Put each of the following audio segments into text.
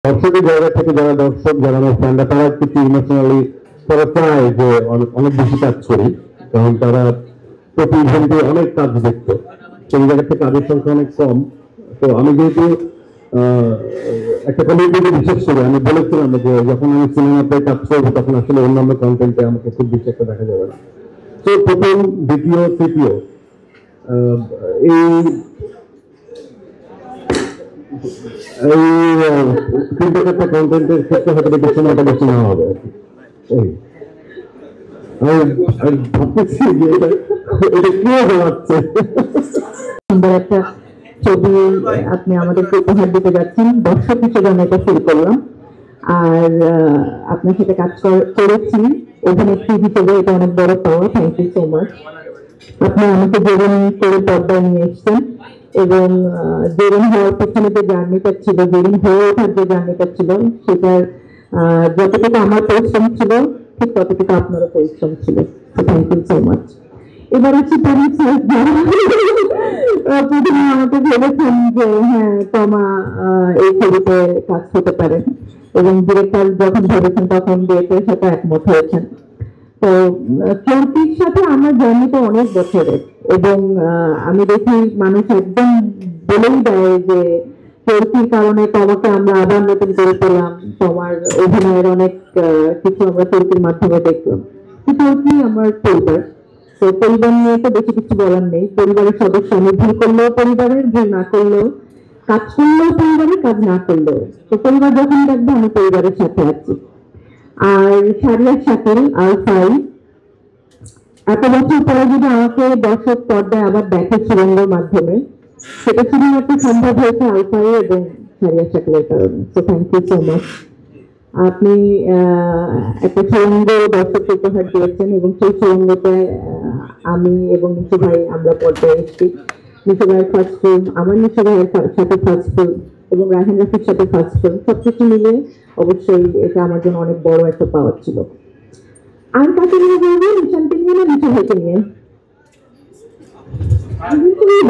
দর্শকের জায়গা থেকে যারা দর্শক যারা আমার ফ্যানরা তারা কিছু ইমোশনালি তারা চায় যে অনেক বেশি কাজ করি, কারণ তারা প্রতি ইভেন্টে অনেক কাজ দেখতো, সেই জায়গা থেকে কাজের সংখ্যা অনেক কম। তো আমি যেহেতু একটা কমিউনিটিতে বিশেষ করে আমি বলেছিলাম যে যখন আমি সিনেমাতে কাজ করবো তখন আসলে অন্যান্য কন্টেন্টে আমাকে খুব বেশি একটা দেখা যাবে না। তো প্রথম, দ্বিতীয়, তৃতীয় এই তিনটে চারটা কন্টেন্টের ক্ষেত্রে হয়তো বেশি সময়টা বেশি নেওয়া হবে আর কি। আমি ভাবতেছি যে এটা কি হচ্ছে। সুন্দর একটা ছবি আপনি আমাদেরকে উপহার দিতে যাচ্ছেন, দর্শক হিসেবে আমি এটা ফিল করলাম। আর আপনার সাথে কাজ করেছি অভিনেত্রী হিসেবে, এটা অনেক বড় পাওয়া। Thank you so much. আপনি আমাকে জেরেন করে পর্দায় নিয়ে এসছেন এবং জেরেন হওয়ার পেছনে যে জার্নিটা ছিল, জেরেন হয়ে ওঠার যে জার্নিটা ছিল, সেটার যতটুকু আমার পরিশ্রম ছিল ঠিক ততটুকু আপনারও পরিশ্রম ছিল। Thank you so much. এবার আসছি প্রথমে আমাকে ভেবেছেন যে হ্যাঁ তমা এই ছবিতে কাজ হতে পারে, এবং ডিরেক্টর যখন ভেবেছেন তখন ডিরেক্টরের সাথে একমত হয়েছেন। তো চলতির সাথে আমার জার্নিটা অনেক বছরের, এবং আমি দেখি মানুষ একদম বলেই দেয় যে চলতির কারণে তোমাকে আমরা আবার নতুন করে পেলাম, তোমার অভিনয়ের অনেক কিছু আমরা চলতির মাধ্যমে দেখলাম। চলতি আমার পরিবার, তো পরিবার নিয়ে তো বেশি কিছু বলার নেই। পরিবারের সদস্য, আমি ভুল করলেও পরিবারের, ভুল না করলেও, কাজ করলেও পরিবারের, কাজ না করলেও তো পরিবার যখন দেখবে আমি পরিবারের সাথে আছি। আর শারিয়ার শাকিল আলফাই, এত বছর পরে যদি আমাকে দর্শক পর্দায় আবার দেখে সুরঙ্গের মাধ্যমে, সেটা শুধুমাত্র সম্ভব হয়েছে আলফাই এবং শারিয়ার শাকিলের কারণে। তো থ্যাংক ইউ সো মাচ। আপনি একটা সুরঙ্গ দর্শককে উপহার দিয়েছেন, এবং সেই সুরঙ্গতে আমি এবং নিশু ভাই আমরা পর্দায় এসেছি। নিশু ভাইয়ের ফার্স্ট ফিল্ম, আমার নিশু ভাইয়ের সাথে ফার্স্ট ফিল্ম, এবং রাহেন রাফির সাথে ফার্স্ট ফিল্ম, সবকিছু মিলে অবশ্যই এটা আমার জন্য অনেক বড় একটা পাওয়ার ছিল। আর কাকে নিয়ে বলবো? নিশানকে নিয়ে না নিশু ভাইকে নিয়ে?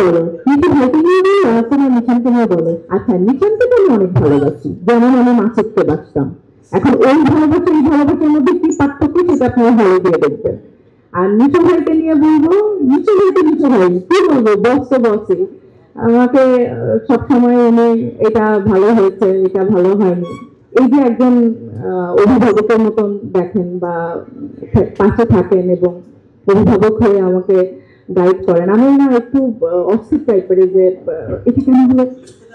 বলো নিশু ভাইকে নিয়ে বলো, তোমার নিশানকে নিয়ে বলো। আচ্ছা, নিশানকে তো আমি অনেক ভালোবাসি, যেমন আমি মাসুদকে বাসতাম। এখন ওই ভালোবাসা এই ভালোবাসার মধ্যে কি পার্থক্য সেটা আপনারা হলে দিয়ে দেখবেন। আর নিশু ভাইকে নিয়ে বলবো, নিশু ভাইকে নিশু ভাই কি বলবো, বসে বসে আমাকে সবসময় এনে এটা ভালো হয়েছে, এটা ভালো হয়নি, এই যে একজন অভিভাবকের মতন দেখেন বা পাশে থাকেন এবং অভিভাবক হয়ে আমাকে গাইড করেন। আমি না একটু অস্থির টাইপের, যে এটা কেন হলো,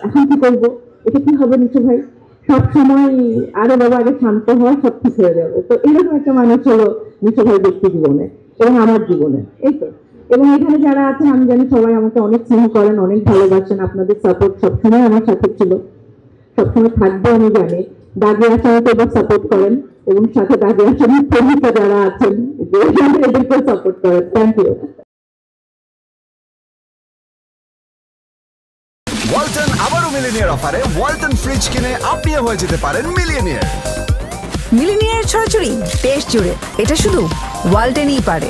এখন কি করবো, এটা কি হবে নিশু ভাই, সব সময় আরে বাবা আগে শান্ত হয়, সব ঠিক হয়ে যাবে। তো এরকম একটা মানুষ হলো নিশু ভাই ব্যক্তি জীবনে এবং আমার জীবনে, এই তো। এবং এখানে যারা আছেন আমি জানি সবাই আমাকে অনেক স্নেহ করেন, অনেক ভালোবাসেন, আপনাদের সাপোর্ট সবসময় আমার সাথে ছিল, সবসময় থাকবে আমি জানি। দাগি আসামকে এবার সাপোর্ট করেন, এবং সাথে দাগি আসামের প্রেমিকা যারা আছেন এদেরকে সাপোর্ট করেন। Thank you. ওয়ালটন আবারও মিলিনিয়ার অফারে ওয়ালটন ফ্রিজ কিনে আপনিও হয়ে যেতে পারেন মিলিয়নিয়ার। মিলিনিয়ার ছড়াছড়ি দেশ জুড়ে, এটা শুধু ওয়ালটনই পারে।